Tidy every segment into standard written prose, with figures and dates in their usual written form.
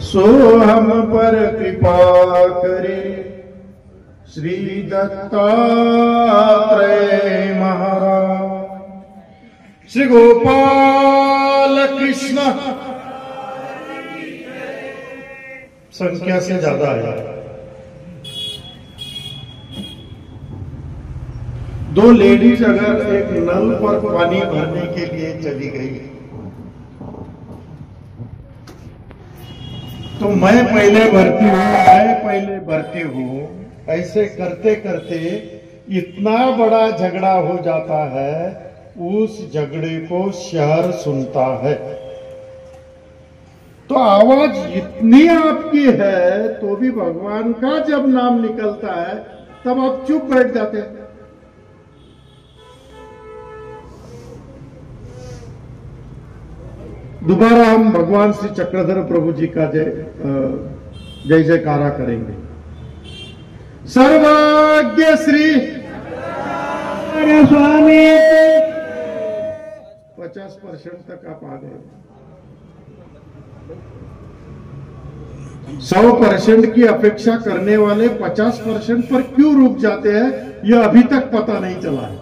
सो हम पर कृपा करे श्री दत्तात्रेय महाराज। श्री गोपाल कृष्ण संख्या से ज्यादा है। दो लेडीज अगर एक नल पर पानी भरने के लिए चली गई तो मैं पहले भरती हूं, ऐसे करते करते इतना बड़ा झगड़ा हो जाता है, उस झगड़े को शहर सुनता है। तो आवाज इतनी आपकी है तो भी भगवान का जब नाम निकलता है तब आप चुप बैठ जाते हैं। दोबारा हम भगवान श्री चक्रधर प्रभु जी का जय जयकारा करेंगे। सर्वज्ञ श्री स्वामी 50% तक आप आ गए। 100% की अपेक्षा करने वाले 50% पर क्यों रुक जाते हैं, यह अभी तक पता नहीं चला है।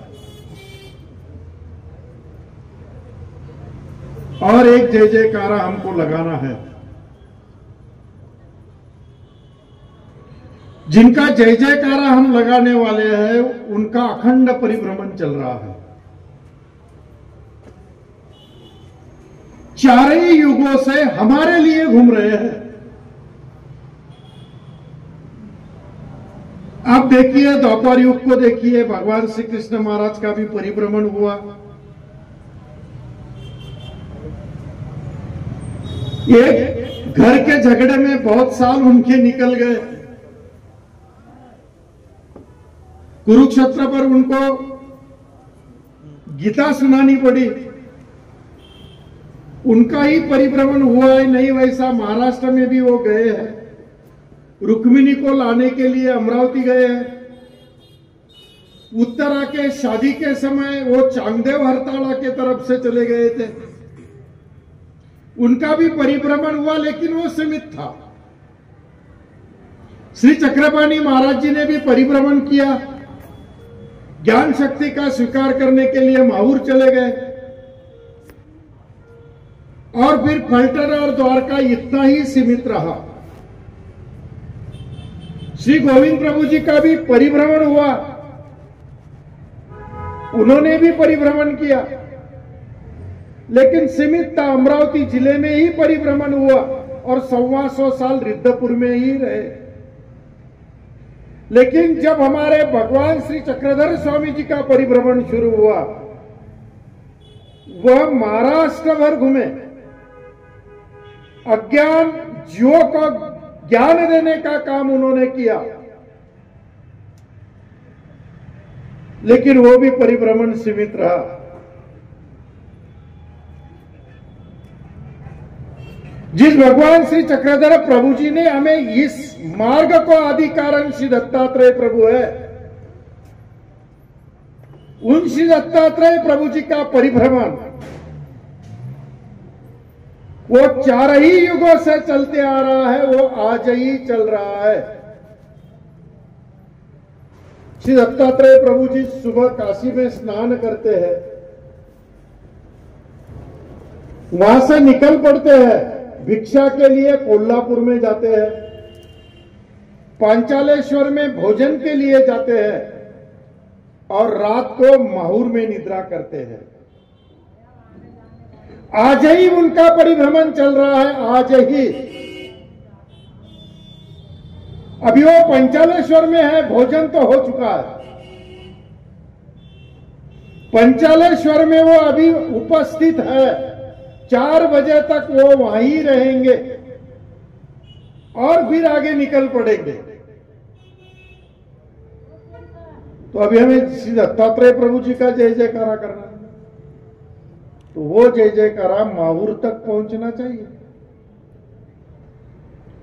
और एक जय जयकारा हमको लगाना है। जिनका जय जयकारा हम लगाने वाले हैं उनका अखंड परिभ्रमण चल रहा है। चारों युगों से हमारे लिए घूम रहे हैं। आप देखिए, द्वापर युग को देखिए, भगवान श्री कृष्ण महाराज का भी परिभ्रमण हुआ। एक घर के झगड़े में बहुत साल उनके निकल गए। कुरुक्षेत्र पर उनको गीता सुनानी पड़ी। उनका ही परिभ्रमण हुआ है नहीं, वैसा महाराष्ट्र में भी वो गए हैं। रुक्मिणी को लाने के लिए अमरावती गए हैं। उत्तरा के शादी के समय वो चांगदेव हरताड़ा के तरफ से चले गए थे। उनका भी परिभ्रमण हुआ, लेकिन वो सीमित था। श्री चक्रपाणी महाराज जी ने भी परिभ्रमण किया। ज्ञान शक्ति का स्वीकार करने के लिए माहूर चले गए और फिर फलटन और द्वारका इतना ही सीमित रहा। श्री गोविंद प्रभु जी का भी परिभ्रमण हुआ, उन्होंने भी परिभ्रमण किया, लेकिन सीमित था। अमरावती जिले में ही परिभ्रमण हुआ और 125 साल रिद्धपुर में ही रहे। लेकिन जब हमारे भगवान श्री चक्रधर स्वामी जी का परिभ्रमण शुरू हुआ, वह महाराष्ट्र भर घूमे। अज्ञान जीवों को ज्ञान देने का काम उन्होंने किया, लेकिन वो भी परिभ्रमण सीमित रहा। जिस भगवान श्री चक्रधर प्रभु जी ने हमें इस मार्ग को आदि कारण श्री दत्तात्रेय प्रभु है, उन श्री दत्तात्रेय प्रभु जी का परिभ्रमण वो 4 ही युगों से चलते आ रहा है, वो आज ही चल रहा है। श्री दत्तात्रेय प्रभु जी सुबह काशी में स्नान करते हैं, वहां से निकल पड़ते हैं, भिक्षा के लिए कोल्हापुर में जाते हैं, पांचालेश्वर में भोजन के लिए जाते हैं और रात को माहूर में निद्रा करते हैं। आज ही उनका परिभ्रमण चल रहा है, आज ही। अभी वो पंचालेश्वर में है, भोजन तो हो चुका है। पंचालेश्वर में वो अभी उपस्थित है। 4 बजे तक वो वहीं ही रहेंगे और फिर आगे निकल पड़ेंगे। तो अभी हमें श्री दत्तात्रेय प्रभु जी का जय जयकारा करना है, तो वो जय जयकारा माहूर तक पहुंचना चाहिए।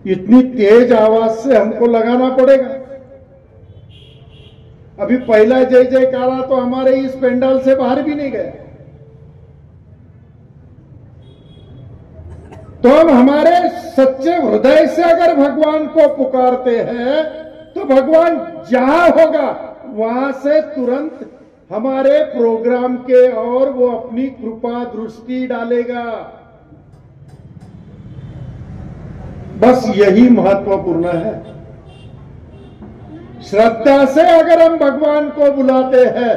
इतनी तेज आवाज से हमको लगाना पड़ेगा। अभी पहला जय जयकारा तो हमारे इस पेंडाल से बाहर भी नहीं गया। तो हम हमारे सच्चे हृदय से अगर भगवान को पुकारते हैं तो भगवान जहां होगा वहां से तुरंत हमारे प्रोग्राम के और वो अपनी कृपा दृष्टि डालेगा। बस यही महत्वपूर्ण है। श्रद्धा से अगर हम भगवान को बुलाते हैं,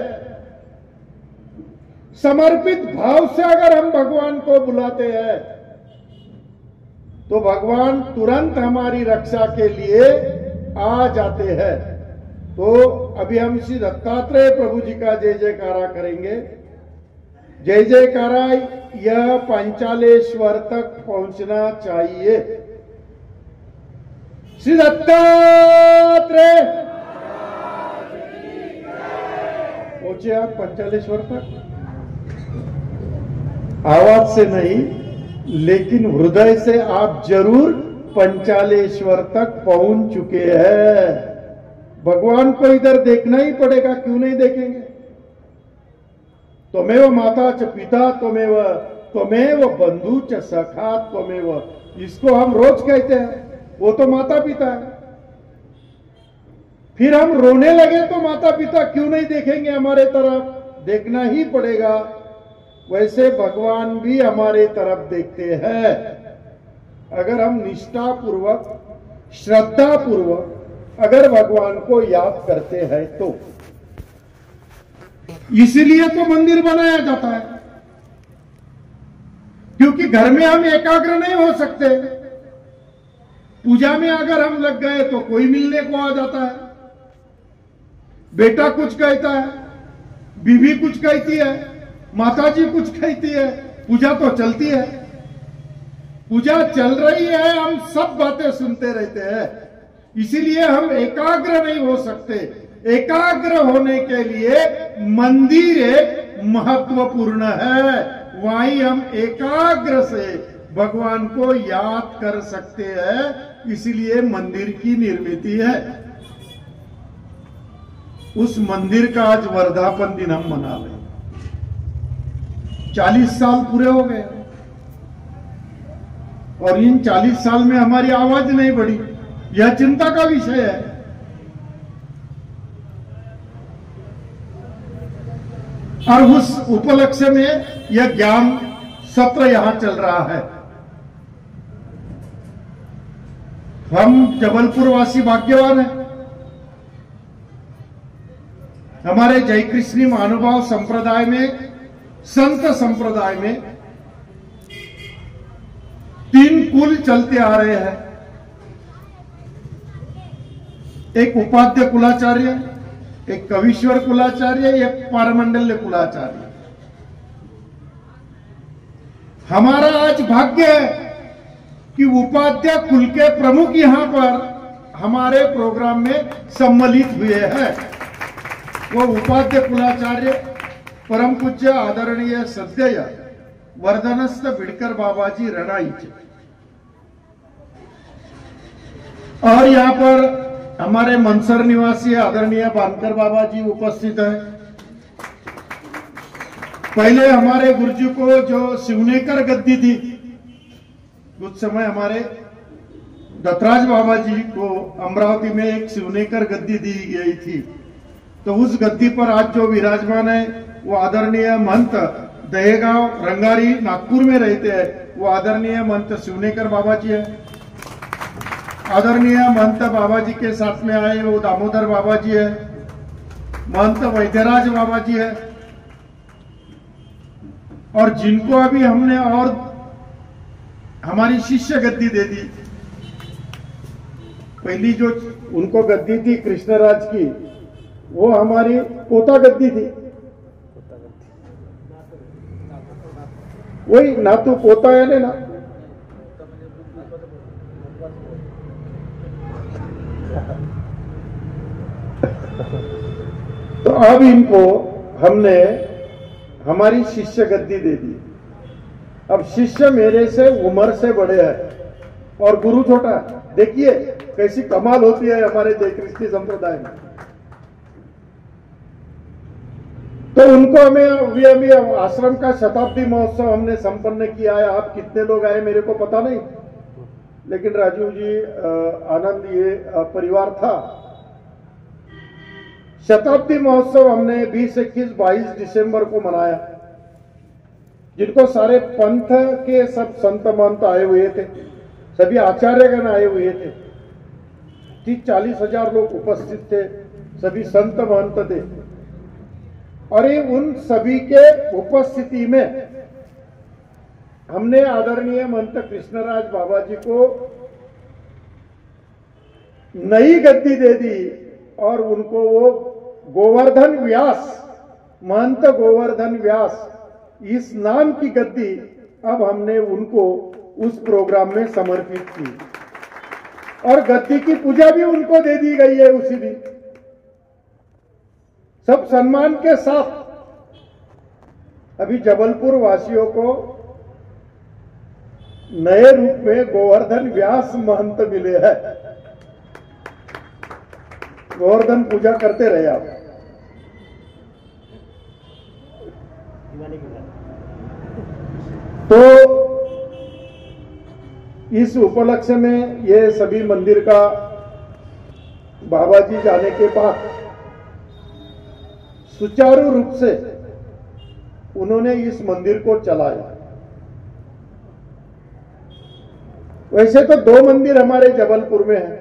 समर्पित भाव से अगर हम भगवान को बुलाते हैं, तो भगवान तुरंत हमारी रक्षा के लिए आ जाते हैं। तो अभी हम श्री दत्तात्रेय प्रभु जी का जय जयकारा करेंगे। जय जयकारा यह पांचालेश्वर तक पहुंचना चाहिए। श्री दत्तात्रेय पहुंचे आप पंचालेश्वर तक, आवाज से नहीं लेकिन हृदय से आप जरूर पंचालेश्वर तक पहुंच चुके हैं। भगवान को इधर देखना ही पड़ेगा, क्यों नहीं देखेंगे? त्वमेव माता च पिता त्वमेव बंधु च सखा त्वमेव, इसको हम रोज कहते हैं। वो तो माता पिता है। फिर हम रोने लगे तो माता पिता क्यों नहीं देखेंगे हमारे तरफ? देखना ही पड़ेगा। वैसे भगवान भी हमारे तरफ देखते हैं अगर हम निष्ठा पूर्वक श्रद्धा पूर्वक अगर भगवान को याद करते हैं तो। इसीलिए तो मंदिर बनाया जाता है, क्योंकि घर में हम एकाग्र नहीं हो सकते। पूजा में अगर हम लग गए तो कोई मिलने को आ जाता है, बेटा कुछ कहता है, बीवी कुछ कहती है, माताजी कुछ कहती है, पूजा तो चलती है। पूजा चल रही है, हम सब बातें सुनते रहते हैं, इसीलिए हम एकाग्र नहीं हो सकते। एकाग्र होने के लिए मंदिर एक महत्वपूर्ण है, वहीं हम एकाग्र से भगवान को याद कर सकते हैं, इसलिए मंदिर की निर्मित है। उस मंदिर का आज वर्धापन दिन हम मना रहे हैं। 40 साल पूरे हो गए और इन 40 साल में हमारी आवाज नहीं बढ़ी, यह चिंता का विषय है। और उस उपलक्ष्य में यह ज्ञान सत्र यहां चल रहा है। हम जबलपुर वासी भाग्यवान हैं। हमारे जय कृष्णी महानुभाव संप्रदाय में, संत संप्रदाय में 3 कुल चलते आ रहे हैं। एक उपाध्य कुलाचार्य, एक कविश्वर कुलाचार्य, एक पारमंडल्य कुलाचार्य। हमारा आज भाग्य है कि उपाध्याय कुल के प्रमुख यहां पर हमारे प्रोग्राम में सम्मिलित हुए हैं। वो उपाध्याय कुलाचार्य परम पूज्य आदरणीय सद्यय वर्धनस्थ बिडकर बाबाजी रणाईच, और यहां पर हमारे मनसर निवासी आदरणीय बानकर बाबा जी उपस्थित है। पहले हमारे गुरुजी को जो शिवनेकर गद्दी थी, कुछ समय हमारे दत्तराज बाबा जी को अमरावती में एक शिवनेकर गद्दी दी गई थी, तो उस गद्दी पर आज जो विराजमान है वो आदरणीय महंत दहेगांव रंगारी नागपुर में रहते हैं, वो आदरणीय महंत शिवनेकर बाबा जी है। आदरणीय महंत बाबा जी के साथ में आए वो दामोदर बाबा जी है, महंत वैद्यराज बाबा जी है, और जिनको अभी हमने और हमारी शिष्य गद्दी दे दी। पहली जो उनको गद्दी थी कृष्णराज की, वो हमारी पोता गद्दी थी। वही नातू पोता है ना। तो अब इनको हमने हमारी शिष्य गद्दी दे दी। अब शिष्य मेरे से उम्र से बड़े हैं और गुरु छोटा है। देखिए कैसी कमाल होती है हमारे जय कृष्णी संप्रदाय में। तो उनको हमें अभी आश्रम का शताब्दी महोत्सव हमने संपन्न किया है। आप कितने लोग आए मेरे को पता नहीं, लेकिन राजीव जी आनंद ये परिवार था। शताब्दी महोत्सव हमने 20, 21, 22 दिसंबर को मनाया, जिनको सारे पंथ के सब संत महंत आए हुए थे, सभी आचार्यगण आए हुए थे। 30-40 हजार लोग उपस्थित थे, सभी संत महंत थे। और ये उन सभी के उपस्थिति में हमने आदरणीय महंत कृष्णराज बाबा जी को नई गद्दी दे दी और उनको वो गोवर्धन व्यास, महंत गोवर्धन व्यास इस नाम की गद्दी अब हमने उनको उस प्रोग्राम में समर्पित की और गद्दी की पूजा भी उनको दे दी गई है उसी दिन, सब सम्मान के साथ। अभी जबलपुर वासियों को नए रूप में गोवर्धन व्यास महंत मिले हैं। गोवर्धन पूजा करते रहे आप। तो इस उपलक्ष्य में ये सभी मंदिर का बाबा जी जाने के बाद सुचारू रूप से उन्होंने इस मंदिर को चलाया। वैसे तो 2 मंदिर हमारे जबलपुर में हैं,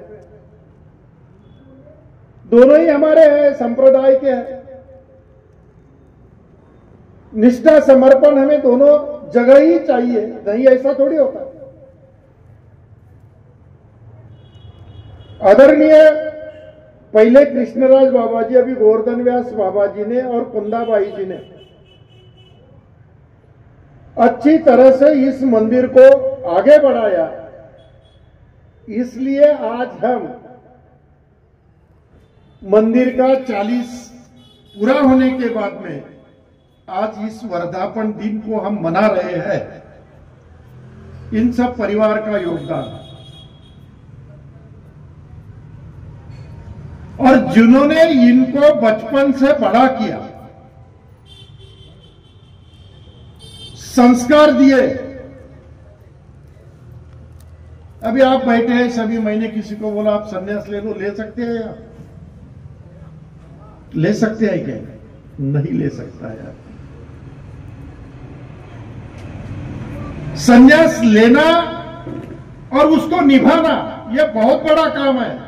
दोनों ही हमारे हैं, संप्रदाय के हैं। निष्ठा समर्पण हमें दोनों जगह ही चाहिए, नहीं ऐसा थोड़ी होता। आदरणीय पहले कृष्णराज बाबा जी, अभी गोवर्धन व्यास बाबा जी ने और कुंदाबाई जी ने अच्छी तरह से इस मंदिर को आगे बढ़ाया। इसलिए आज हम मंदिर का 40 पूरा होने के बाद में आज इस वर्धापन दिन को हम मना रहे हैं। इन सब परिवार का योगदान और जिन्होंने इनको बचपन से बड़ा किया, संस्कार दिए। अभी आप बैठे हैं सभी, मैंने किसी को बोला आप संन्यास ले लो, ले सकते हैं आप? ले सकते हैं क्या? नहीं ले सकता यार। संन्यास लेना और उसको निभाना यह बहुत बड़ा काम है।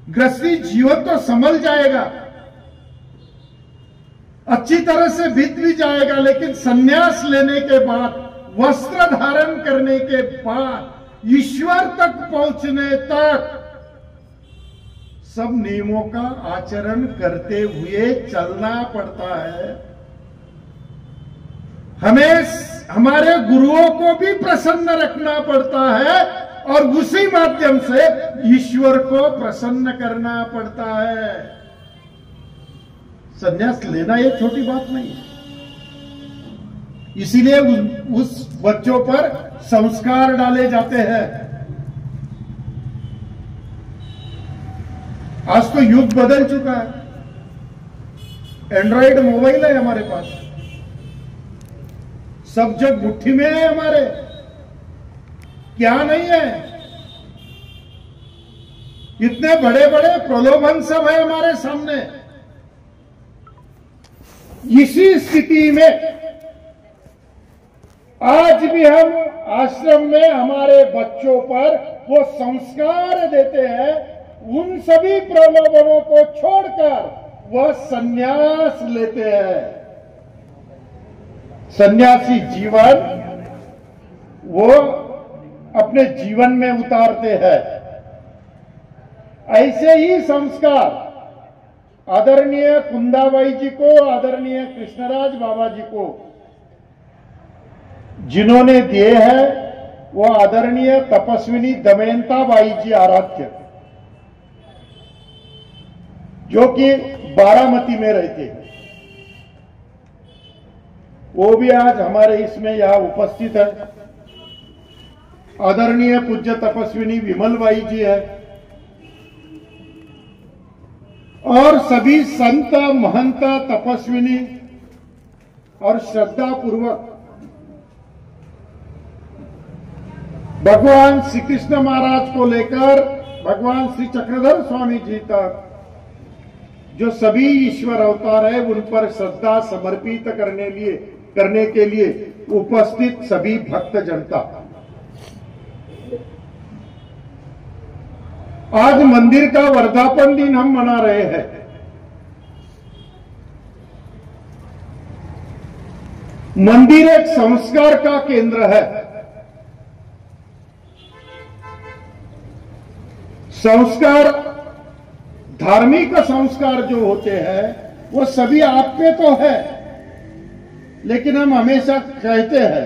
गृहस्थी जीवन तो संभल जाएगा, अच्छी तरह से बीत भी जाएगा, लेकिन संन्यास लेने के बाद, वस्त्र धारण करने के बाद, ईश्वर तक पहुंचने तक सब नियमों का आचरण करते हुए चलना पड़ता है। हमें हमारे गुरुओं को भी प्रसन्न रखना पड़ता है और उसी माध्यम से ईश्वर को प्रसन्न करना पड़ता है। संन्यास लेना ये छोटी बात नहीं है। इसीलिए उस बच्चों पर संस्कार डाले जाते हैं। आज तो युग बदल चुका है, एंड्रॉइड मोबाइल है हमारे पास, सब जग मुट्ठी में है हमारे, क्या नहीं है। इतने बड़े बड़े प्रलोभन सब है हमारे सामने। इसी स्थिति में आज भी हम आश्रम में हमारे बच्चों पर वो संस्कार देते हैं, उन सभी प्रलोभनों को छोड़कर वह संन्यास लेते हैं। सन्यासी जीवन वो अपने जीवन में उतारते हैं। ऐसे ही संस्कार आदरणीय कुंदाबाई जी को, आदरणीय कृष्णराज बाबा जी को जिन्होंने दिए हैं, वो आदरणीय तपस्विनी दमयंता बाई जी आराध्य, जो कि बारामती में रहते हैं, वो भी आज हमारे इसमें यहां उपस्थित है। आदरणीय पूज्य तपस्विनी विमल बाई जी है और सभी संत महंत तपस्विनी और श्रद्धा पूर्वक भगवान श्री कृष्ण महाराज को लेकर भगवान श्री चक्रधर स्वामी जी तक जो सभी ईश्वर अवतार है उन पर श्रद्धा समर्पित करने के लिए उपस्थित सभी भक्त जनता, आज मंदिर का वर्धापन दिन हम मना रहे हैं। मंदिर एक संस्कार का केंद्र है। संस्कार, धार्मिक संस्कार जो होते हैं वो सभी आप पे तो है, लेकिन हम हमेशा कहते हैं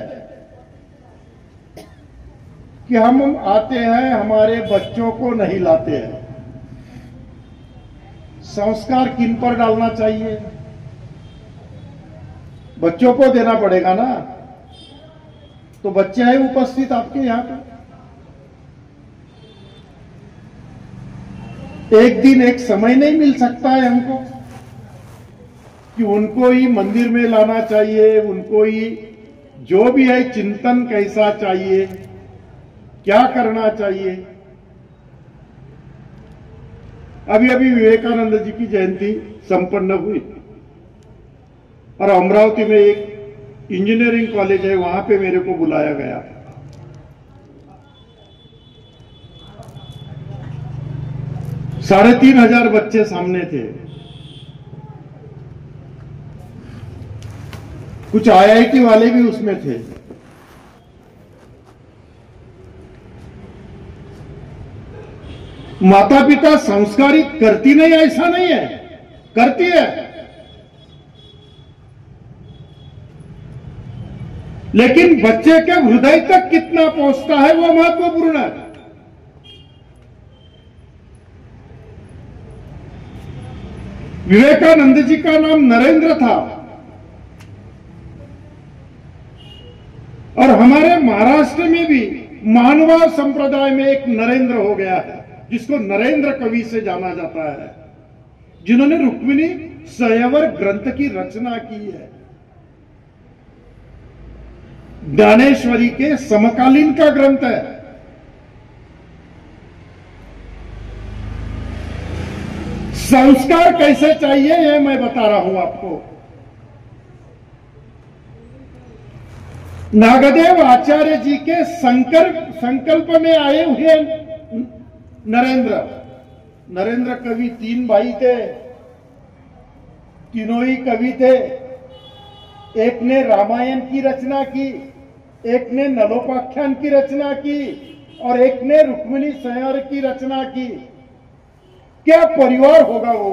कि हम आते हैं, हमारे बच्चों को नहीं लाते हैं। संस्कार किन पर डालना चाहिए? बच्चों को देना पड़ेगा ना। तो बच्चे हैं उपस्थित आपके यहां पे, एक दिन एक समय नहीं मिल सकता है हमको कि उनको ही मंदिर में लाना चाहिए, उनको ही जो भी है चिंतन कैसा चाहिए, क्या करना चाहिए। अभी अभी विवेकानंद जी की जयंती संपन्न हुई और अमरावती में एक इंजीनियरिंग कॉलेज है, वहां पे मेरे को बुलाया गया। 3,500 बच्चे सामने थे। कुछ IIT वाले भी उसमें थे। माता पिता संस्कारित करती नहीं, ऐसा नहीं है, करती है, लेकिन बच्चे के हृदय तक कितना पहुंचता है वो महत्वपूर्ण है। विवेकानंद जी का नाम नरेंद्र था और हमारे महाराष्ट्र में भी मानवा संप्रदाय में एक नरेंद्र हो गया है, जिसको नरेंद्र कवि से जाना जाता है, जिन्होंने रुक्मिणी स्वयंवर ग्रंथ की रचना की है। ज्ञानेश्वरी के समकालीन का ग्रंथ है। संस्कार कैसे चाहिए ये मैं बता रहा हूं आपको। नागदेव आचार्य जी के संकल्प में आए हुए नरेंद्र कवि 3 भाई थे, तीनों ही कवि थे। एक ने रामायण की रचना की, एक ने नलोपाख्यान की रचना की और एक ने रुक्मिणी स्वयंवर की रचना की। क्या परिवार होगा वो,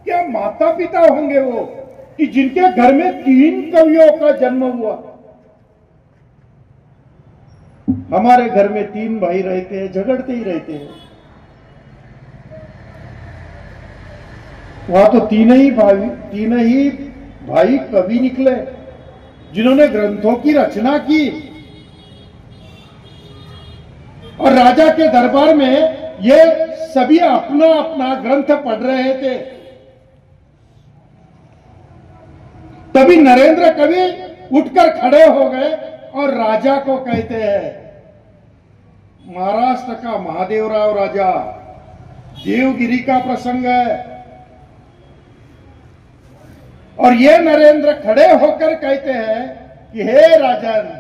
क्या माता पिता होंगे वो कि जिनके घर में 3 कवियों का जन्म हुआ। हमारे घर में 3 भाई रहते हैं, झगड़ते ही रहते हैं। वहां तो तीन ही भाई कवि निकले जिन्होंने ग्रंथों की रचना की और राजा के दरबार में ये सभी अपना अपना ग्रंथ पढ़ रहे थे। तभी नरेंद्र कवि उठकर खड़े हो गए और राजा को कहते हैं, महाराष्ट्र का महादेवराव राजा, देवगिरी का प्रसंग है। और ये नरेंद्र खड़े होकर कहते हैं कि हे राजन,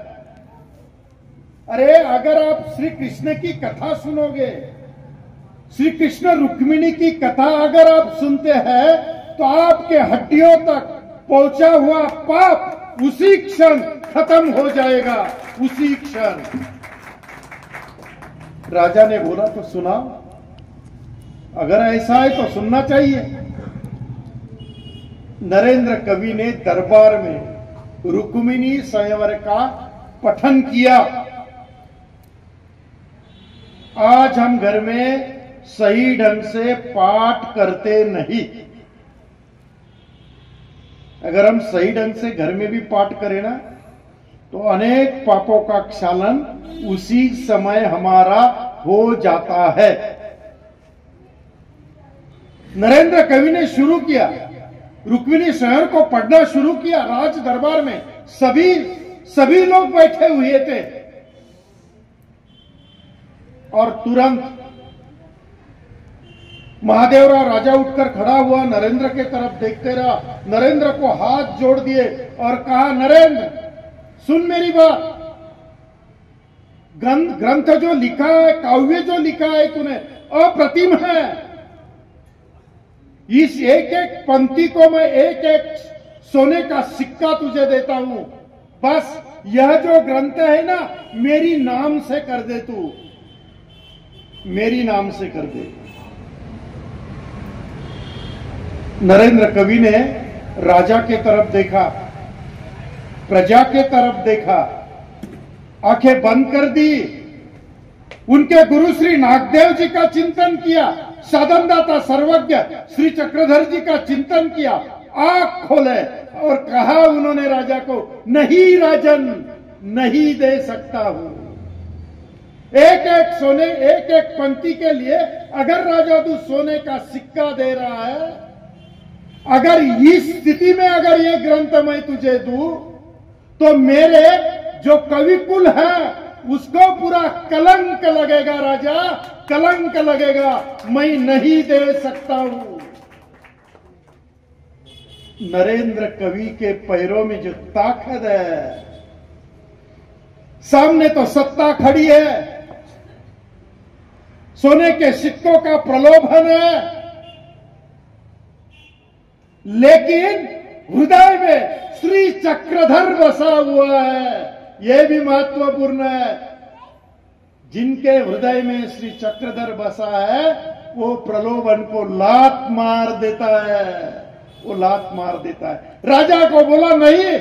अरे अगर आप श्री कृष्ण की कथा सुनोगे, श्री कृष्ण रुक्मिणी की कथा अगर आप सुनते हैं तो आपके हड्डियों तक पहुंचा हुआ पाप उसी क्षण खत्म हो जाएगा, उसी क्षण। राजा ने बोला तो सुनाओ, अगर ऐसा है तो सुनना चाहिए। नरेंद्र कवि ने दरबार में रुक्मिणी स्वयंवर का पठन किया। आज हम घर में सही ढंग से पाठ करते नहीं। अगर हम सही ढंग से घर में भी पाठ करें ना तो अनेक पापों का क्षालन उसी समय हमारा हो जाता है। नरेंद्र कवि ने शुरू किया, रुक्मिणी स्वयंवर को पढ़ना शुरू किया। राज दरबार में सभी लोग बैठे हुए थे। और तुरंत महादेवराव राजा उठकर खड़ा हुआ, नरेंद्र के तरफ देखते रहा, नरेंद्र को हाथ जोड़ दिए और कहा, नरेंद्र सुन मेरी बात, ग्रंथ जो लिखा है, काव्य जो लिखा है तूने, अप्रतिम है। इस एक एक पंक्ति को मैं एक एक सोने का सिक्का तुझे देता हूं। बस यह जो ग्रंथ है ना, मेरी नाम से कर दे, तू मेरी नाम से कर दे। नरेंद्र कवि ने राजा के तरफ देखा, प्रजा के तरफ देखा, आंखें बंद कर दी, उनके गुरु श्री नागदेव जी का चिंतन किया, साधनदाता सर्वज्ञ श्री चक्रधर जी का चिंतन किया, आंख खोले और कहा उन्होंने राजा को, नहीं राजन, नहीं दे सकता हूं। एक एक सोने, एक एक पंक्ति के लिए अगर राजा तू सोने का सिक्का दे रहा है, अगर इस स्थिति में अगर ये ग्रंथ मैं तुझे दूं, तो मेरे जो कविकुल है उसको पूरा कलंक लगेगा राजा, कलंक लगेगा, मैं नहीं दे सकता हूं। नरेंद्र कवि के पैरों में जो ताकत है, सामने तो सत्ता खड़ी है, सोने के सिक्कों का प्रलोभन है, लेकिन हृदय में श्री चक्रधर बसा हुआ है। यह भी महत्वपूर्ण है। जिनके हृदय में श्री चक्रधर बसा है, वो प्रलोभन को लात मार देता है, वो लात मार देता है। राजा को बोला नहीं,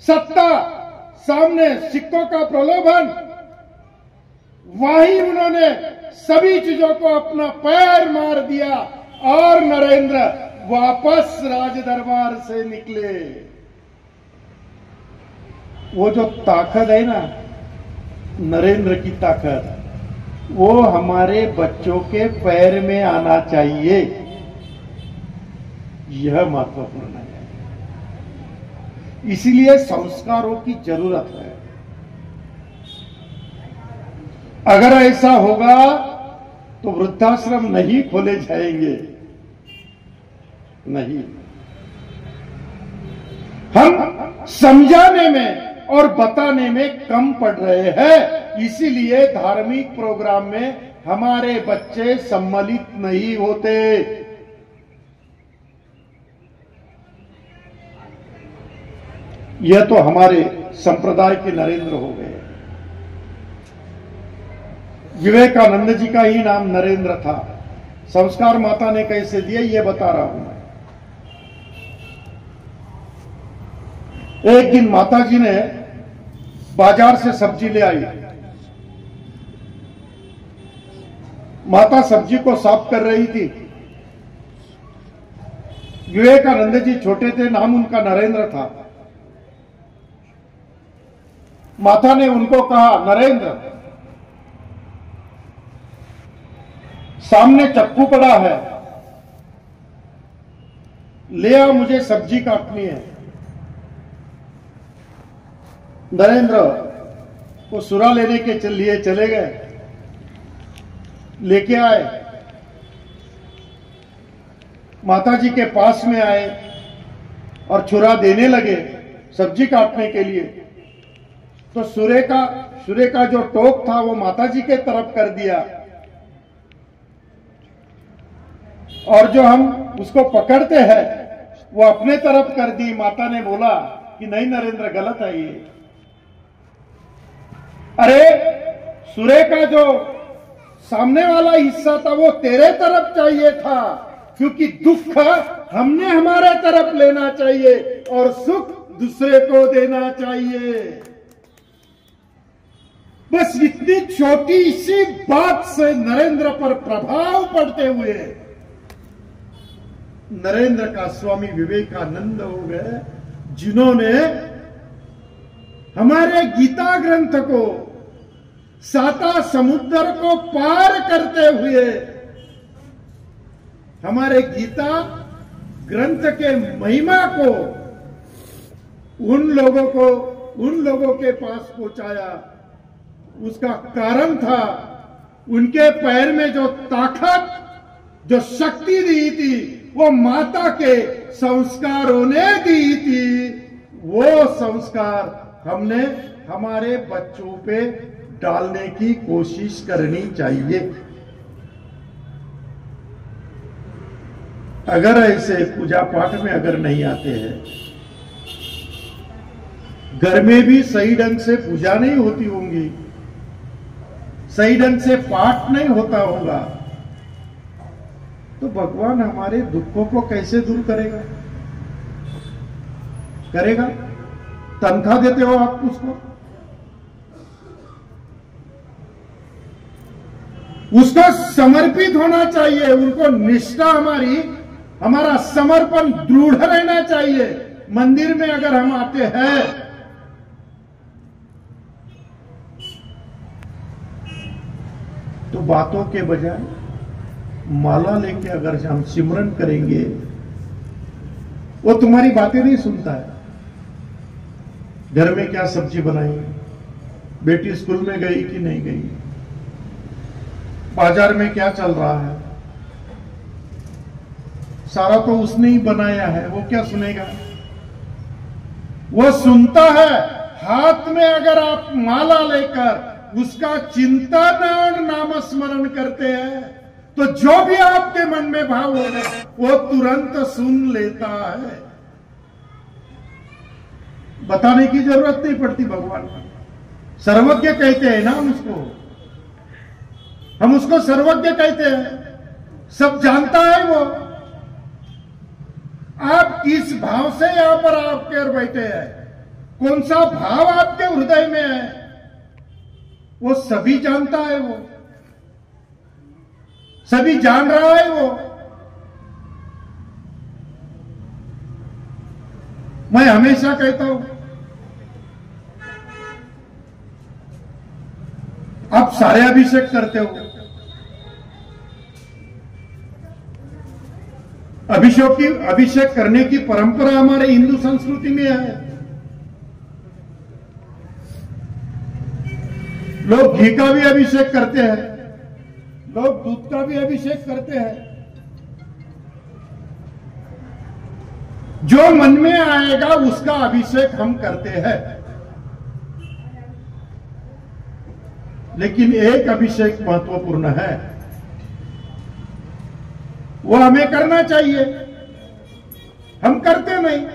सत्ता सामने, सिक्कों का प्रलोभन, वहीं उन्होंने सभी चीजों को अपना पैर मार दिया और नरेंद्र वापस राज दरबार से निकले। वो जो ताकत है ना, नरेंद्र की ताकत, वो हमारे बच्चों के पैर में आना चाहिए। यह महत्वपूर्ण है। इसीलिए संस्कारों की जरूरत है। अगर ऐसा होगा तो वृद्धाश्रम नहीं खोले जाएंगे, नहीं। हम समझाने में और बताने में कम पड़ रहे हैं, इसीलिए धार्मिक प्रोग्राम में हमारे बच्चे सम्मिलित नहीं होते। यह तो हमारे संप्रदाय के नरेंद्र हो गए। विवेकानंद जी का ही नाम नरेंद्र था। संस्कार माता ने कैसे दिए, यह बता रहा हूं मैं। एक दिन माता जी ने बाजार से सब्जी ले आई। माता सब्जी को साफ कर रही थी। विवेकानंद जी छोटे थे, नाम उनका नरेंद्र था। माता ने उनको कहा, नरेंद्र, सामने चक्कू पड़ा है, ले आ, मुझे सब्जी काटनी है। नरेंद्र वो सुरा लेने के लिए चले गए, लेके आए, माता जी के पास में आए और छुरा देने लगे सब्जी काटने के लिए। तो सुरे का जो टोक था वो माता जी के तरफ कर दिया, और जो हम उसको पकड़ते हैं वो अपने तरफ कर दी। माता ने बोला कि नहीं नरेंद्र, गलत है ये। अरे सुरे का जो सामने वाला हिस्सा था वो तेरे तरफ चाहिए था, क्योंकि दुख हमने हमारे तरफ लेना चाहिए और सुख दूसरे को देना चाहिए। बस इतनी छोटी सी बात से नरेंद्र पर प्रभाव पड़ते हुए नरेंद्र का स्वामी विवेकानंद हो गए, जिन्होंने हमारे गीता ग्रंथ को, साता समुद्र को पार करते हुए हमारे गीता ग्रंथ के महिमा को उन लोगों के पास पहुंचाया। उसका कारण था उनके पैर में जो ताकत, जो शक्ति दी थी, वो माता के संस्कारों ने दी थी। वो संस्कार हमने हमारे बच्चों पे डालने की कोशिश करनी चाहिए। अगर ऐसे पूजा पाठ में अगर नहीं आते हैं, घर में भी सही ढंग से पूजा नहीं होती होंगी, सही ढंग से पाठ नहीं होता होगा, तो भगवान हमारे दुखों को कैसे दूर करेगा? करेगा? तनख्वाह देते हो आप उसको? उसको समर्पित होना चाहिए, उनको निष्ठा हमारा समर्पण दृढ़ रहना चाहिए। मंदिर में अगर हम आते हैं तो बातों के बजाय माला लेके अगर हम सिमरन करेंगे, वो तुम्हारी बातें नहीं सुनता है। घर में क्या सब्जी बनाई, बेटी स्कूल में गई कि नहीं गई, बाजार में क्या चल रहा है, सारा तो उसने ही बनाया है, वो क्या सुनेगा? वो सुनता है हाथ में अगर आप माला लेकर उसका चिंतन और नामस्मरण करते हैं तो जो भी आपके मन में भाव होगा वो तुरंत सुन लेता है। बताने की जरूरत नहीं पड़ती भगवान को। सर्वज्ञ कहते हैं ना हम उसको सर्वज्ञ कहते हैं, सब जानता है वो। आप किस भाव से यहां पर आपके बैठे हैं, कौन सा भाव आपके हृदय में है, वो सभी जानता है, वो सभी जान रहा है। वो मैं हमेशा कहता हूं, आप सारे अभिषेक करते हो, अभिषेक करने की परंपरा हमारे हिंदू संस्कृति में है। लोग घी का भी अभिषेक करते हैं, लोग दूध का भी अभिषेक करते हैं। जो मन में आएगा उसका अभिषेक हम करते हैं, लेकिन एक अभिषेक महत्वपूर्ण है, वो हमें करना चाहिए। हम करते नहीं,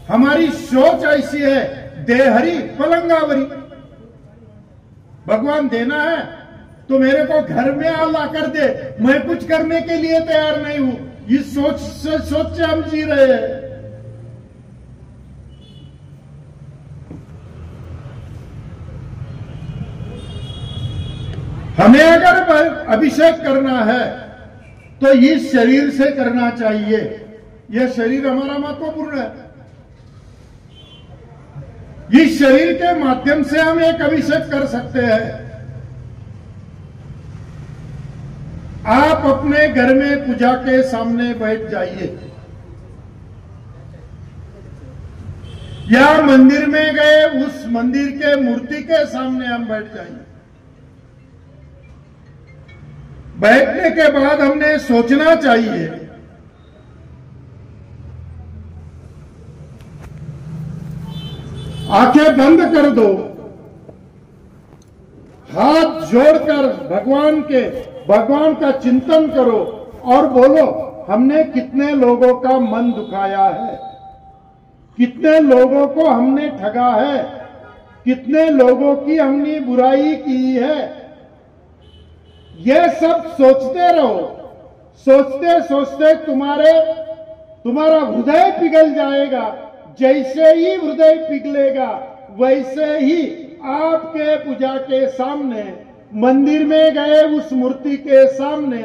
हमारी सोच ऐसी है, देहरी पलंगावरी। भगवान देना है तो मेरे को घर में ला कर दे, मैं कुछ करने के लिए तैयार नहीं हूं। इस सोच से हम जी रहे हैं। हमें अगर अभिषेक करना है तो इस शरीर से करना चाहिए। यह शरीर हमारा महत्वपूर्ण है। इस शरीर के माध्यम से हम एक अभिषेक कर सकते हैं। आप अपने घर में पूजा के सामने बैठ जाइए या मंदिर में गए उस मंदिर के मूर्ति के सामने हम बैठ जाइए। बैठने के बाद हमने सोचना चाहिए, आंखें बंद कर दो, हाथ जोड़कर भगवान का चिंतन करो और बोलो, हमने कितने लोगों का मन दुखाया है, कितने लोगों को हमने ठगा है, कितने लोगों की हमने बुराई की है। यह सब सोचते रहो। सोचते सोचते तुम्हारा हृदय पिघल जाएगा। जैसे ही हृदय पिघलेगा वैसे ही आपके पूजा के सामने, मंदिर में गए उस मूर्ति के सामने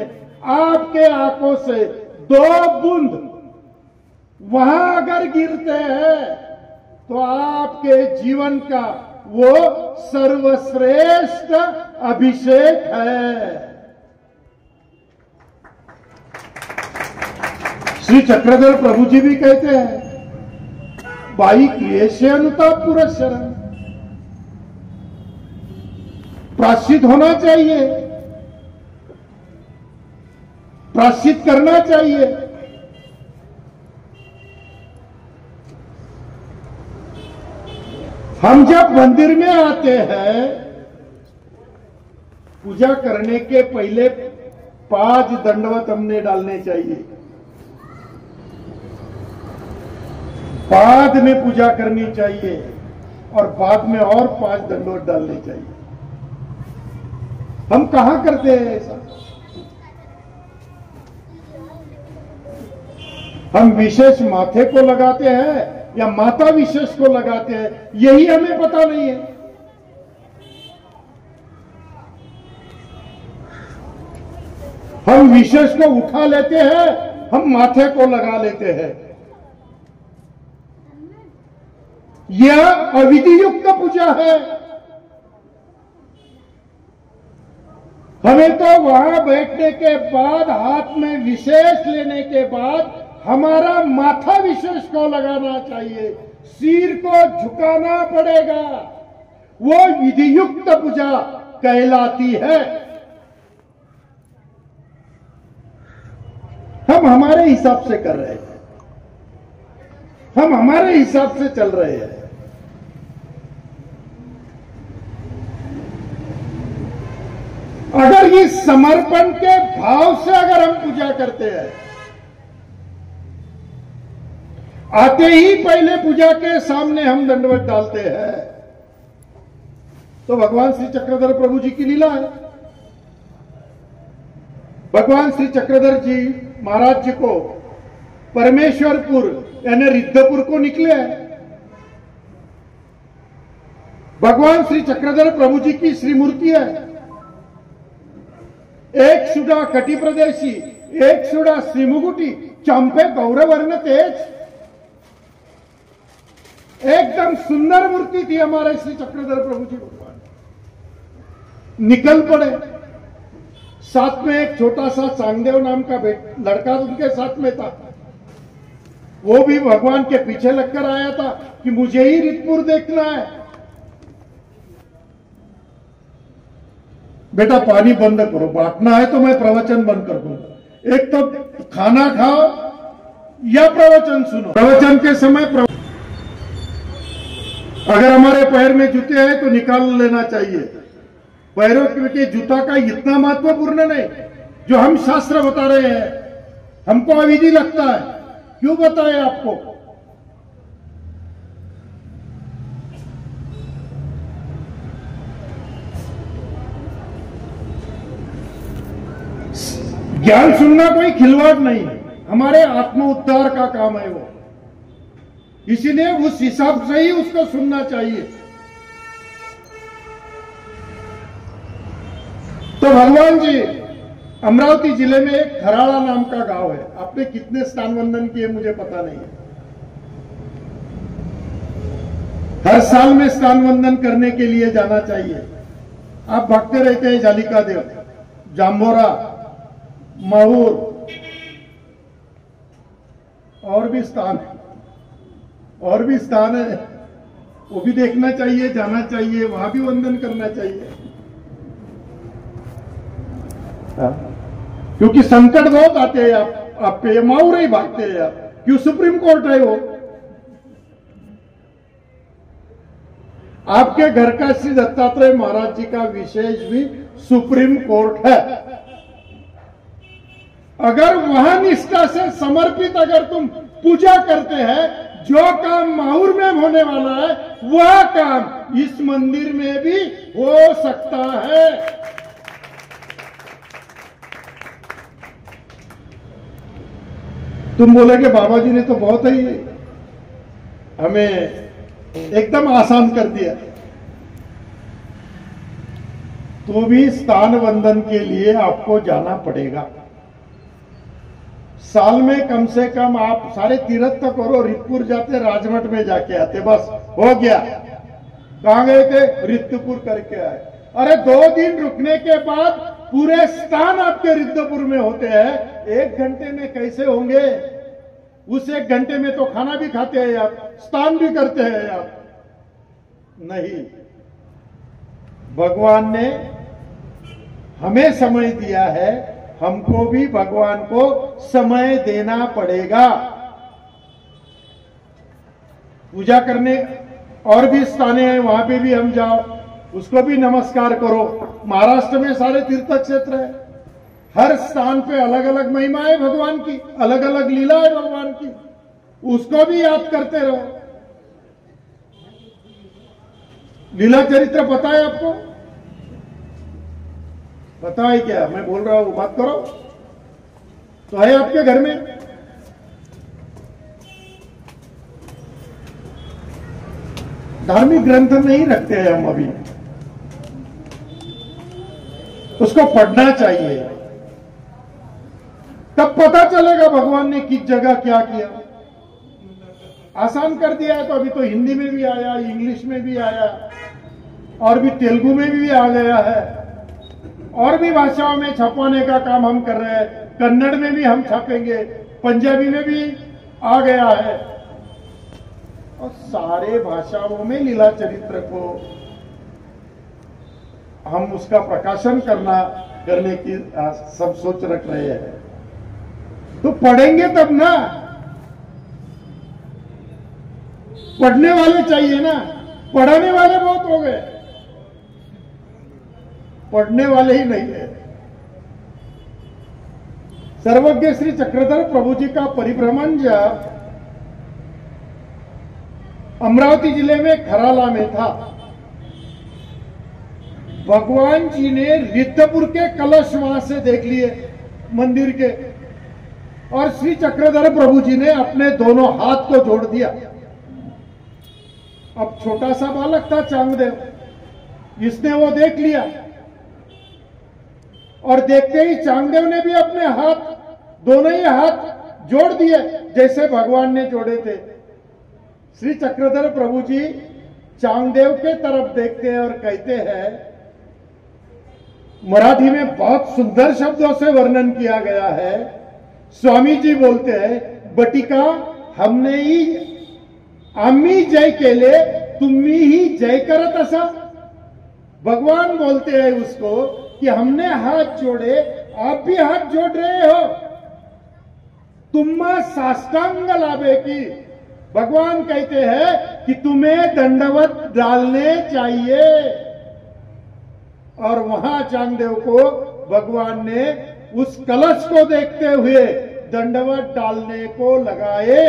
आपके आंखों से 2 बूंद वहां अगर गिरते हैं तो आपके जीवन का वो सर्वश्रेष्ठ अभिषेक है। श्री चक्रधर प्रभु जी भी कहते हैं, बाई क्रिएशन अनुताप पुरः शरण। प्रायश्चित होना चाहिए, प्रायश्चित करना चाहिए। हम जब मंदिर में आते हैं, पूजा करने के पहले 5 दंडवत हमने डालने चाहिए। बाद में पूजा करनी चाहिए और बाद में और 5 दंडवत डालने चाहिए। हम कहां करते हैं ऐसा? हम विशेष माथे को लगाते हैं या माता विशेष को लगाते हैं, यही हमें पता नहीं है। हम विशेष को उठा लेते हैं, हम माथे को लगा लेते हैं। यह अविधि युक्त पूजा है। हमें तो वहां बैठने के बाद, हाथ में विशेष लेने के बाद हमारा माथा विशेष को लगाना चाहिए, सिर को झुकाना पड़ेगा। वो विधि युक्त पूजा कहलाती है। हम हमारे हिसाब से कर रहे हैं, हम हमारे हिसाब से चल रहे हैं। अगर इस समर्पण के भाव से अगर हम पूजा करते हैं, आते ही पहले पूजा के सामने हम दंडवत डालते हैं, तो भगवान श्री चक्रधर प्रभु जी की लीला है। भगवान श्री चक्रधर जी महाराज जी को परमेश्वरपुर यानी रिद्धपुर को निकले हैं। भगवान श्री चक्रधर प्रभु जी की श्रीमूर्ति है। एक सुडा कटी प्रदेशी, एक सुडा श्रीमुकुटी, चंपे गौरवर्ण तेज, एकदम सुंदर मूर्ति थी हमारे श्री चक्रधर प्रभु जी भगवान। निकल पड़े, साथ में एक छोटा सा चांगदेव नाम का लड़का उनके साथ में था। वो भी भगवान के पीछे लगकर आया था कि मुझे ही रितपुर देखना है। बेटा पानी बंद करो, बांटना है तो मैं प्रवचन बंद कर दूंगा। एक तो खाना खाओ या प्रवचन सुनो। प्रवचन के समय अगर हमारे पैर में जूते हैं तो निकाल लेना चाहिए। पैरों के जूता का इतना महत्वपूर्ण नहीं जो हम शास्त्र बता रहे हैं। हमको अविधि लगता है, क्यों बताए आपको? ज्ञान सुनना कोई खिलवाड़ नहीं है, हमारे आत्म उद्धार का काम है वो। इसीलिए उस हिसाब से ही उसको सुनना चाहिए। तो भगवान जी अमरावती जिले में एक खराड़ा नाम का गांव है। आपने कितने स्नान वंदन किए मुझे पता नहीं है। हर साल में स्नान वंदन करने के लिए जाना चाहिए। आप भागते रहते हैं जालिका देव, जाम्बोरा, माहूर, और भी स्थान है, और भी स्थान है, वो भी देखना चाहिए, जाना चाहिए, वहां भी वंदन करना चाहिए। क्योंकि संकट बहुत आते हैं आप पे, माहौर ही भागते हैं आप। क्यों? सुप्रीम कोर्ट है वो। आपके घर का श्री दत्तात्रेय महाराज जी का विशेष भी सुप्रीम कोर्ट है। अगर वहां निष्ठा से समर्पित अगर तुम पूजा करते हैं, जो काम माहौर में होने वाला है वह काम इस मंदिर में भी हो सकता है। तुम बोलेगे बाबा जी ने तो बहुत ही हमें एकदम आसान कर दिया। तो भी स्थान वंदन के लिए आपको जाना पड़ेगा। साल में कम से कम आप सारे तीर्थ तक करो। रितपुर जाते, राजमठ में जाके आते, बस हो गया। कहां गए थे? रितपुर करके आए। अरे 2 दिन रुकने के बाद पूरे स्थान आपके रितपुर में होते हैं। 1 घंटे में कैसे होंगे? उस 1 घंटे में तो खाना भी खाते हैं आप, स्नान भी करते हैं आप। नहीं, भगवान ने हमें समय दिया है, हमको भी भगवान को समय देना पड़ेगा। पूजा करने और भी स्थान हैं, वहां पे भी हम जाओ, उसको भी नमस्कार करो। महाराष्ट्र में सारे तीर्थ क्षेत्र है, हर स्थान पे अलग अलग महिमा है भगवान की, अलग अलग लीला है भगवान की, उसको भी याद करते रहो। लीला चरित्र पता है आपको? पता है क्या? मैं बोल रहा हूं, बात करो। तो है आपके घर में? धार्मिक ग्रंथ नहीं रखते हैं हम अभी, उसको पढ़ना चाहिए, तब पता चलेगा भगवान ने किस जगह क्या किया। आसान कर दिया है तो अभी तो हिंदी में भी आया, इंग्लिश में भी आया, और भी तेलुगु में भी आ गया है, और भी भाषाओं में छपवाने का काम हम कर रहे हैं। कन्नड़ में भी हम छापेंगे, पंजाबी में भी आ गया है, और सारे भाषाओं में लीला चरित्र को हम उसका प्रकाशन करने की सब सोच रख रहे हैं। तो पढ़ेंगे तब ना, पढ़ने वाले चाहिए ना, पढ़ाने वाले बहुत हो गए, पढ़ने वाले ही नहीं है। सर्वज्ञ श्री चक्रधर प्रभु जी का परिभ्रमण जब अमरावती जिले में खराला में था, भगवान जी ने रिद्धपुर के कलश वहां से देख लिए मंदिर के, और श्री चक्रधर प्रभु जी ने अपने दोनों हाथ को जोड़ दिया। अब छोटा सा बालक था चांगदेव, इसने वो देख लिया, और देखते ही चांगदेव ने भी अपने हाथ, दोनों ही हाथ जोड़ दिए जैसे भगवान ने जोड़े थे। श्री चक्रधर प्रभु जी चांगदेव के तरफ देखते हैं और कहते हैं, मराठी में बहुत सुंदर शब्दों से वर्णन किया गया है। स्वामी जी बोलते हैं, बटिका हमने ही आम्ही जय केले, तुम्ही ही जय करत असा। भगवान बोलते हैं उसको कि हमने हाथ जोड़े, आप भी हाथ जोड़ रहे हो, तुम्हा साष्टांग लाभे की। भगवान कहते हैं कि तुम्हें दंडवत डालने चाहिए, और वहां चांगदेव को भगवान ने उस कलश को देखते हुए दंडवत डालने को लगाए।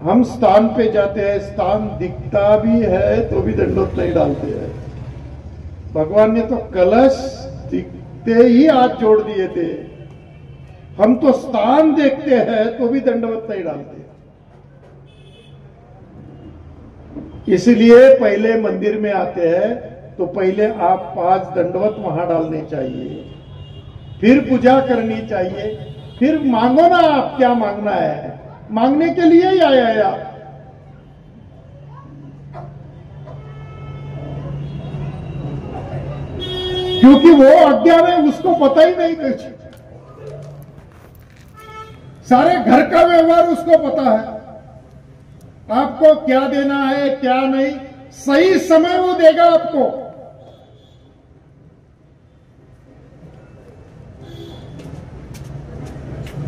हम स्थान पे जाते हैं, स्थान दिखता भी है तो भी दंडवत नहीं डालते हैं। भगवान ने तो कलश दिखते ही हाथ जोड़ दिए थे, हम तो स्थान देखते हैं तो भी दंडवत नहीं डालते। इसलिए पहले मंदिर में आते हैं तो पहले आप 5 दंडवत वहां डालने चाहिए, फिर पूजा करनी चाहिए, फिर मांगो ना आप क्या मांगना है, मांगने के लिए ही आया है आप। क्योंकि वो अज्ञान है, उसको पता ही नहीं कुछ, सारे घर का व्यवहार उसको पता है, आपको क्या देना है क्या नहीं, सही समय वो देगा आपको।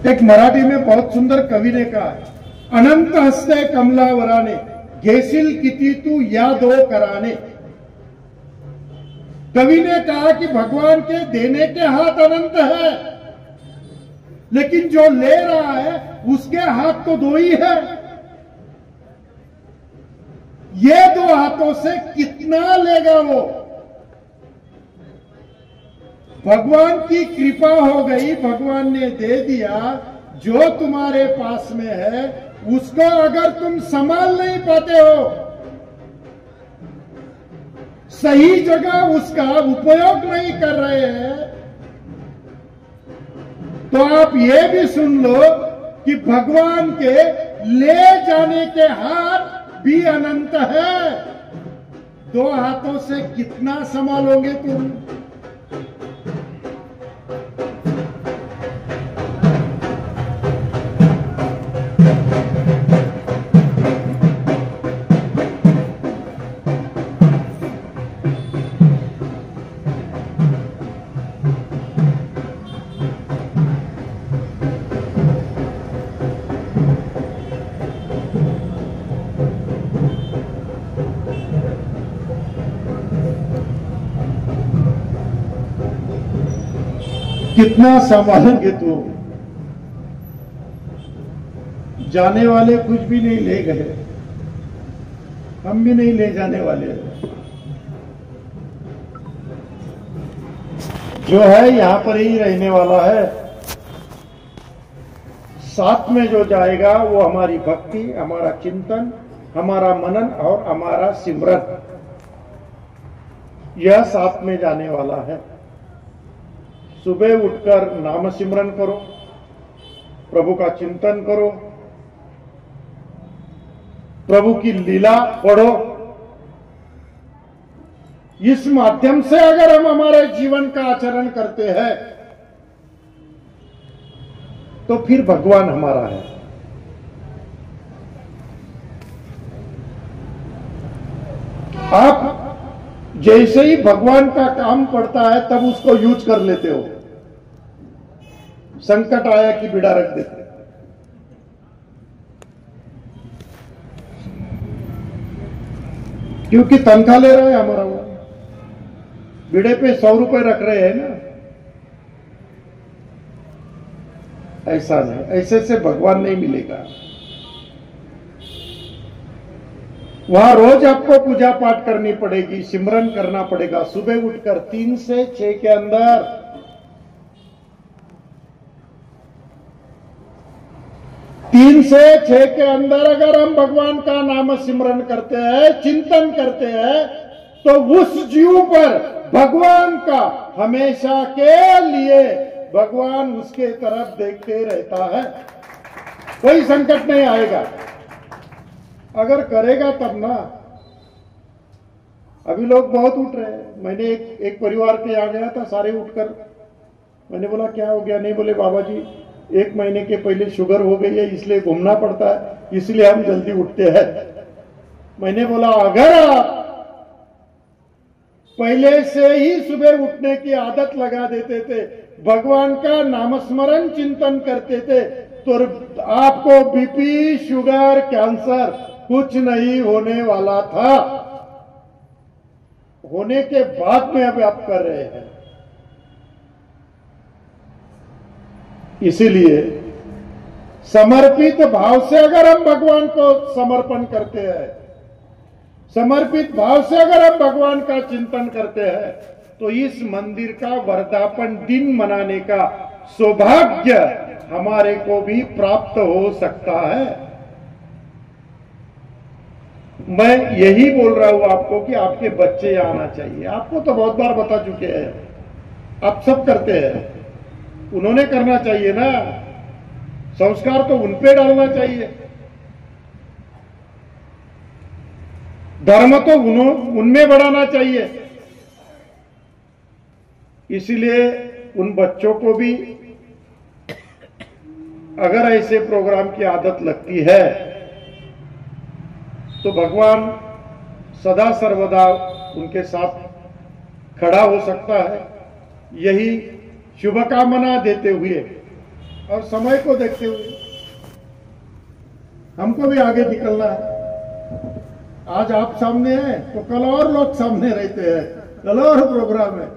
एक मराठी में बहुत सुंदर कवि ने कहा, अनंत हस्ते कमलावराने, घेसील किती तू या दो कराने। कवि ने कहा कि भगवान के देने के हाथ अनंत है, लेकिन जो ले रहा है उसके हाथ तो 2 ही है। ये 2 हाथों से कितना लेगा वो? भगवान की कृपा हो गई, भगवान ने दे दिया, जो तुम्हारे पास में है उसको अगर तुम संभाल नहीं पाते हो, सही जगह उसका उपयोग नहीं कर रहे हैं, तो आप ये भी सुन लो कि भगवान के ले जाने के हाथ भी अनंत है। 2 हाथों से कितना संभालोगे तुम? कितना संभालेंगे तो जाने वाले कुछ भी नहीं ले गए, हम भी नहीं ले जाने वाले। जो है यहां पर ही रहने वाला है। साथ में जो जाएगा वो हमारी भक्ति, हमारा चिंतन, हमारा मनन और हमारा सिमरन, यह साथ में जाने वाला है। सुबह उठकर नाम सिमरन करो, प्रभु का चिंतन करो, प्रभु की लीला पढ़ो। इस माध्यम से अगर हम हमारे जीवन का आचरण करते हैं तो फिर भगवान हमारा है। आप जैसे ही भगवान का काम पड़ता है तब उसको यूज कर लेते हो। संकट आया कि बिड़ा रख देते, क्योंकि तनख्वाह ले रहा है हमारा, वो बिड़े पे 100 रुपए रख रहे हैं ना। ऐसा नहीं, ऐसे से भगवान नहीं मिलेगा। वहां रोज आपको पूजा पाठ करनी पड़ेगी, सिमरन करना पड़ेगा। सुबह उठकर 3 से 6 के अंदर 3 से 6 के अंदर अगर हम भगवान का नाम सिमरन करते हैं, चिंतन करते हैं, तो उस जीव पर भगवान का हमेशा के लिए भगवान उसके तरफ देखते रहता है। कोई संकट नहीं आएगा अगर करेगा तब ना। अभी लोग बहुत उठ रहे हैं। मैंने एक परिवार के यहाँ गया था, सारे उठकर, मैंने बोला क्या हो गया? नहीं, बोले बाबा जी 1 महीने के पहले शुगर हो गई है, इसलिए घूमना पड़ता है, इसलिए हम जल्दी उठते हैं। मैंने बोला अगर आप पहले से ही सुबह उठने की आदत लगा देते थे, भगवान का नामस्मरण चिंतन करते थे, तो आपको बीपी, शुगर, कैंसर कुछ नहीं होने वाला था। होने के बाद में अब आप कर रहे हैं। इसीलिए समर्पित भाव से अगर हम भगवान को समर्पण करते हैं, समर्पित भाव से अगर हम भगवान का चिंतन करते हैं, तो इस मंदिर का वर्धापन दिन मनाने का सौभाग्य हमारे को भी प्राप्त हो सकता है। मैं यही बोल रहा हूं आपको कि आपके बच्चे आना चाहिए। आपको तो बहुत बार बता चुके हैं, आप सब करते हैं, उन्होंने करना चाहिए ना। संस्कार तो उन पे डालना चाहिए, धर्म तो उनमें बढ़ाना चाहिए। इसलिए उन बच्चों को भी अगर ऐसे प्रोग्राम की आदत लगती है तो भगवान सदा सर्वदा उनके साथ खड़ा हो सकता है। यही शुभकामना देते हुए और समय को देखते हुए हमको भी आगे निकलना है। आज आप सामने हैं तो कल और लोग सामने रहते हैं, कल और प्रोग्राम है।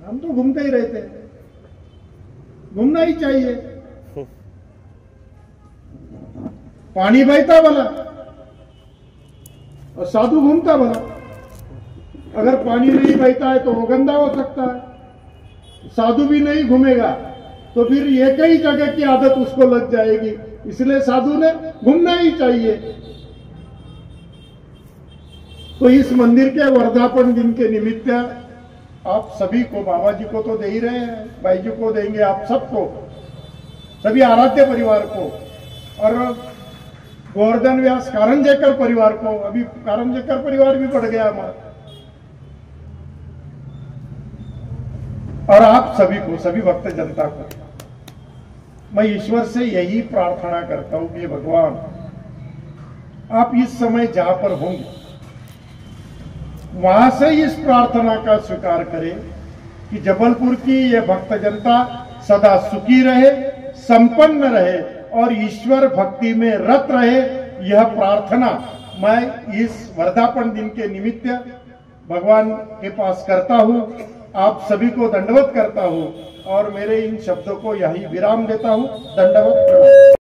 हम तो घूमते ही रहते हैं, घूमना ही चाहिए। पानी बहता भला और साधु घूमता भला। अगर पानी नहीं बहता है तो वो गंदा हो सकता है। साधु भी नहीं घूमेगा तो फिर एक ही जगह की आदत उसको लग जाएगी। इसलिए साधु ने घूमना ही चाहिए। तो इस मंदिर के वर्धापन दिन के निमित्त आप सभी को, बाबा जी को तो दे ही रहे हैं, भाई जी को देंगे, आप सबको, सभी आराध्य परिवार को और गोवर्धन व्यास कारंजेकर परिवार को। अभी कारंजेकर परिवार भी बढ़ गया हमारा। और आप सभी को, सभी भक्त जनता को मैं ईश्वर से यही प्रार्थना करता हूं कि भगवान आप इस समय जहां पर होंगे वहां से इस प्रार्थना का स्वीकार करें कि जबलपुर की यह भक्त जनता सदा सुखी रहे, संपन्न रहे और ईश्वर भक्ति में रत रहे। यह प्रार्थना मैं इस वर्धापन दिन के निमित्त भगवान के पास करता हूं। आप सभी को दंडवत करता हूँ और मेरे इन शब्दों को यही विराम देता हूँ। दंडवत प्रणाम।